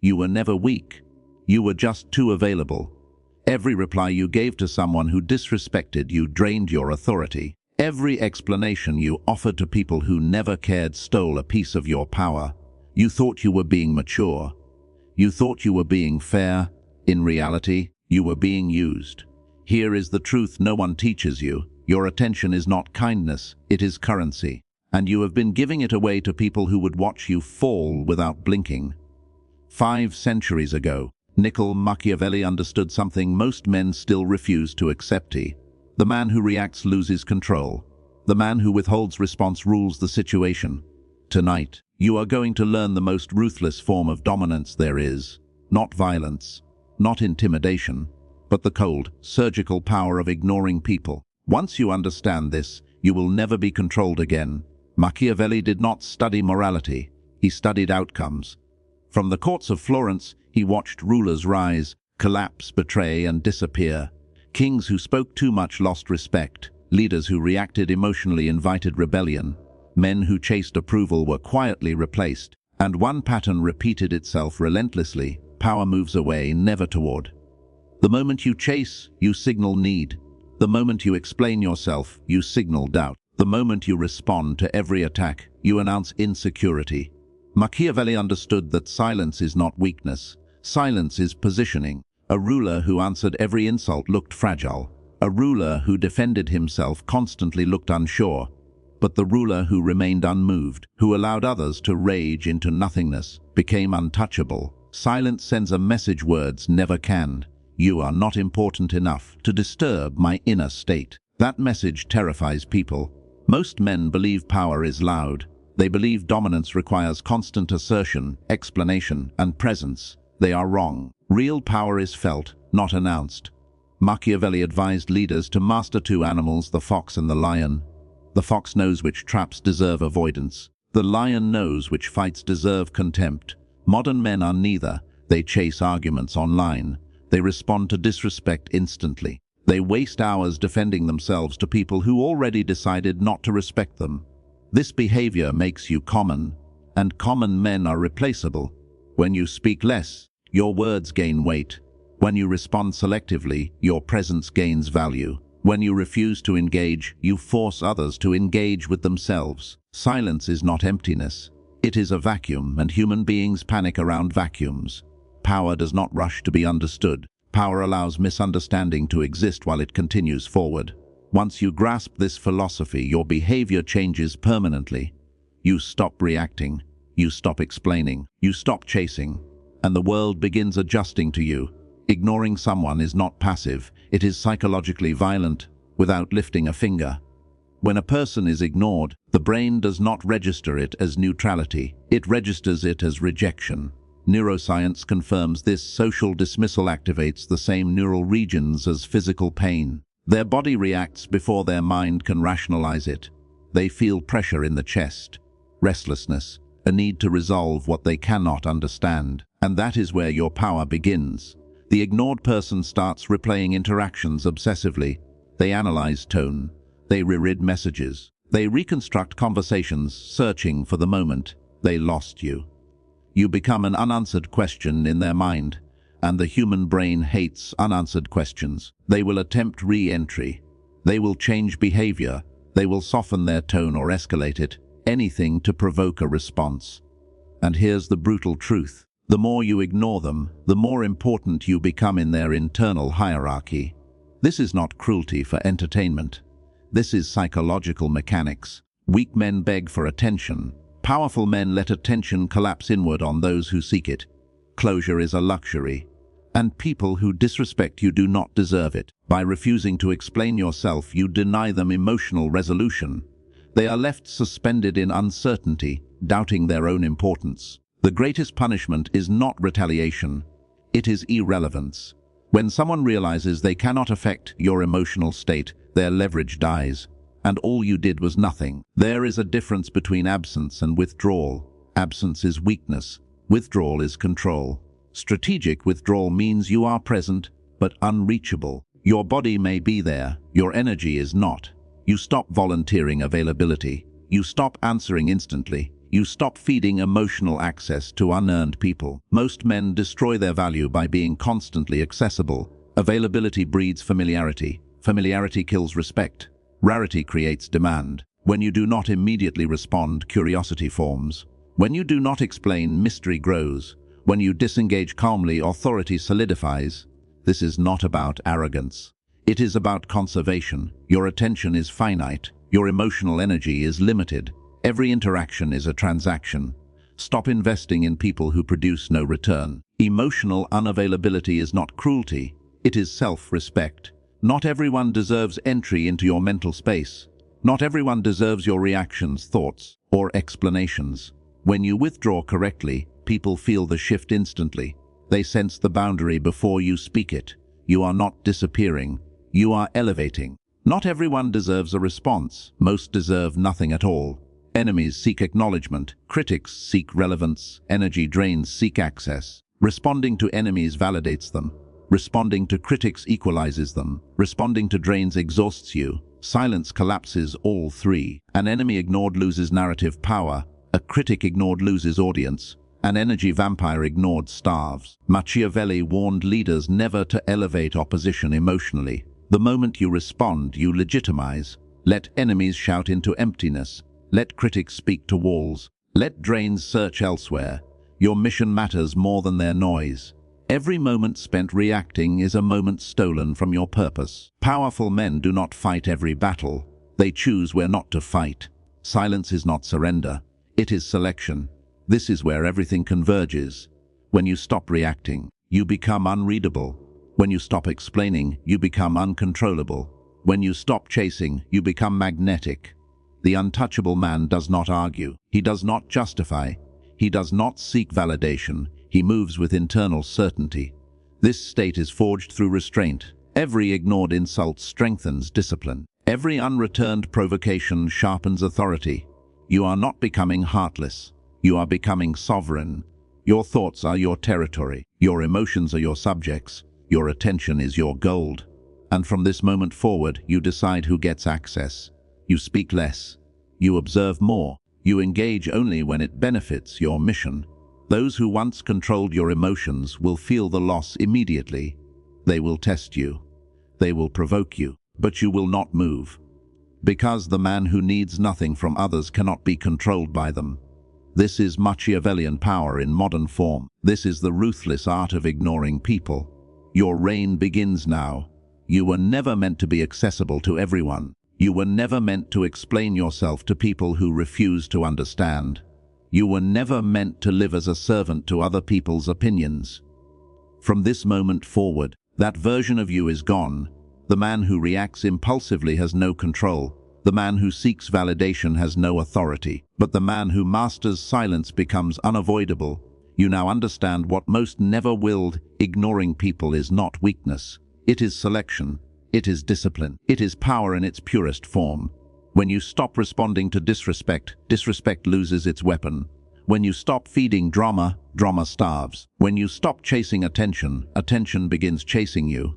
You were never weak. You were just too available. Every reply you gave to someone who disrespected you drained your authority. Every explanation you offered to people who never cared stole a piece of your power. You thought you were being mature. You thought you were being fair. In reality, you were being used. Here is the truth no one teaches you. Your attention is not kindness, it is currency. And you have been giving it away to people who would watch you fall without blinking. 5 centuries ago, Machiavelli understood something most men still refuse to accept. The man who reacts loses control. The man who withholds response rules the situation. Tonight, you are going to learn the most ruthless form of dominance there is. Not violence, not intimidation, but the cold, surgical power of ignoring people. Once you understand this, you will never be controlled again. Machiavelli did not study morality, he studied outcomes. From the courts of Florence, he watched rulers rise, collapse, betray, and disappear. Kings who spoke too much lost respect. Leaders who reacted emotionally invited rebellion. Men who chased approval were quietly replaced. And one pattern repeated itself relentlessly. Power moves away, never toward. The moment you chase, you signal need. The moment you explain yourself, you signal doubt. The moment you respond to every attack, you announce insecurity. Machiavelli understood that silence is not weakness. Silence is positioning. A ruler who answered every insult looked fragile. A ruler who defended himself constantly looked unsure. But the ruler who remained unmoved, who allowed others to rage into nothingness, became untouchable. Silence sends a message words never can. You are not important enough to disturb my inner state. That message terrifies people. Most men believe power is loud. They believe dominance requires constant assertion, explanation, and presence. They are wrong. Real power is felt, not announced. Machiavelli advised leaders to master 2 animals, the fox and the lion. The fox knows which traps deserve avoidance. The lion knows which fights deserve contempt. Modern men are neither. They chase arguments online. They respond to disrespect instantly. They waste hours defending themselves to people who already decided not to respect them. This behavior makes you common, and common men are replaceable. When you speak less, your words gain weight. When you respond selectively, your presence gains value. When you refuse to engage, you force others to engage with themselves. Silence is not emptiness. It is a vacuum, and human beings panic around vacuums. Power does not rush to be understood. Power allows misunderstanding to exist while it continues forward. Once you grasp this philosophy, your behavior changes permanently. You stop reacting. You stop explaining. You stop chasing. And the world begins adjusting to you. Ignoring someone is not passive. It is psychologically violent, without lifting a finger. When a person is ignored, the brain does not register it as neutrality. It registers it as rejection. Neuroscience confirms this. Social dismissal activates the same neural regions as physical pain. Their body reacts before their mind can rationalize it. They feel pressure in the chest, restlessness, a need to resolve what they cannot understand. And that is where your power begins. The ignored person starts replaying interactions obsessively. They analyze tone. They reread messages. They reconstruct conversations, searching for the moment they lost you. You become an unanswered question in their mind. And the human brain hates unanswered questions. They will attempt re-entry. They will change behavior. They will soften their tone or escalate it. Anything to provoke a response. And here's the brutal truth. The more you ignore them, the more important you become in their internal hierarchy. This is not cruelty for entertainment. This is psychological mechanics. Weak men beg for attention. Powerful men let attention collapse inward on those who seek it. Closure is a luxury, and people who disrespect you do not deserve it. By refusing to explain yourself, you deny them emotional resolution. They are left suspended in uncertainty, doubting their own importance. The greatest punishment is not retaliation, it is irrelevance. When someone realizes they cannot affect your emotional state, their leverage dies, and all you did was nothing. There is a difference between absence and withdrawal. Absence is weakness. Withdrawal is control. Strategic withdrawal means you are present, but unreachable. Your body may be there, your energy is not. You stop volunteering availability. You stop answering instantly. You stop feeding emotional access to unearned people. Most men destroy their value by being constantly accessible. Availability breeds familiarity. Familiarity kills respect. Rarity creates demand. When you do not immediately respond, curiosity forms. When you do not explain, mystery grows. When you disengage calmly, authority solidifies. This is not about arrogance. It is about conservation. Your attention is finite. Your emotional energy is limited. Every interaction is a transaction. Stop investing in people who produce no return. Emotional unavailability is not cruelty. It is self-respect. Not everyone deserves entry into your mental space. Not everyone deserves your reactions, thoughts, or explanations. When you withdraw correctly, people feel the shift instantly. They sense the boundary before you speak it. You are not disappearing. You are elevating. Not everyone deserves a response. Most deserve nothing at all. Enemies seek acknowledgement. Critics seek relevance. Energy drains seek access. Responding to enemies validates them. Responding to critics equalizes them. Responding to drains exhausts you. Silence collapses all three. An enemy ignored loses narrative power. A critic ignored loses audience. An energy vampire ignored starves. Machiavelli warned leaders never to elevate opposition emotionally. The moment you respond, you legitimize. Let enemies shout into emptiness. Let critics speak to walls. Let drains search elsewhere. Your mission matters more than their noise. Every moment spent reacting is a moment stolen from your purpose. Powerful men do not fight every battle. They choose where not to fight. Silence is not surrender. It is selection. This is where everything converges. When you stop reacting, you become unreadable. When you stop explaining, you become uncontrollable. When you stop chasing, you become magnetic. The untouchable man does not argue. He does not justify. He does not seek validation. He moves with internal certainty. This state is forged through restraint. Every ignored insult strengthens discipline. Every unreturned provocation sharpens authority. You are not becoming heartless. You are becoming sovereign. Your thoughts are your territory. Your emotions are your subjects. Your attention is your gold. And from this moment forward, you decide who gets access. You speak less. You observe more. You engage only when it benefits your mission. Those who once controlled your emotions will feel the loss immediately. They will test you. They will provoke you, but you will not move. Because the man who needs nothing from others cannot be controlled by them. This is Machiavellian power in modern form. This is the ruthless art of ignoring people. Your reign begins now. You were never meant to be accessible to everyone. You were never meant to explain yourself to people who refuse to understand. You were never meant to live as a servant to other people's opinions. From this moment forward, that version of you is gone. The man who reacts impulsively has no control. The man who seeks validation has no authority. But the man who masters silence becomes unavoidable. You now understand what most never willed. Ignoring people is not weakness. It is selection. It is discipline. It is power in its purest form. When you stop responding to disrespect, disrespect loses its weapon. When you stop feeding drama, drama starves. When you stop chasing attention, attention begins chasing you.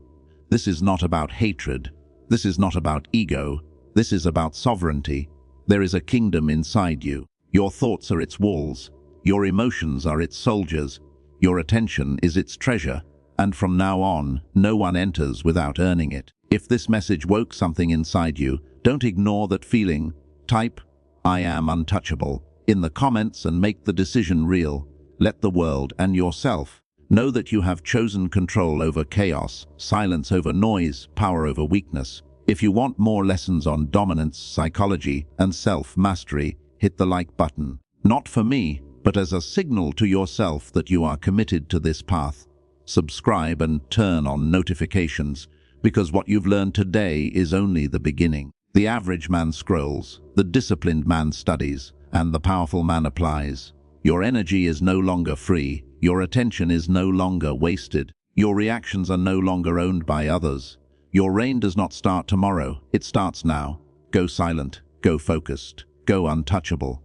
This is not about hatred. This is not about ego. This is about sovereignty. There is a kingdom inside you. Your thoughts are its walls. Your emotions are its soldiers. Your attention is its treasure. And from now on, no one enters without earning it. If this message woke something inside you, don't ignore that feeling. Type, "I am untouchable," in the comments and make the decision real. Let the world and yourself know that you have chosen control over chaos, silence over noise, power over weakness. If you want more lessons on dominance, psychology, and self-mastery, hit the like button. Not for me, but as a signal to yourself that you are committed to this path. Subscribe and turn on notifications, because what you've learned today is only the beginning. The average man scrolls, the disciplined man studies, and the powerful man applies. Your energy is no longer free. Your attention is no longer wasted. Your reactions are no longer owned by others. Your reign does not start tomorrow. It starts now. Go silent. Go focused. Go untouchable.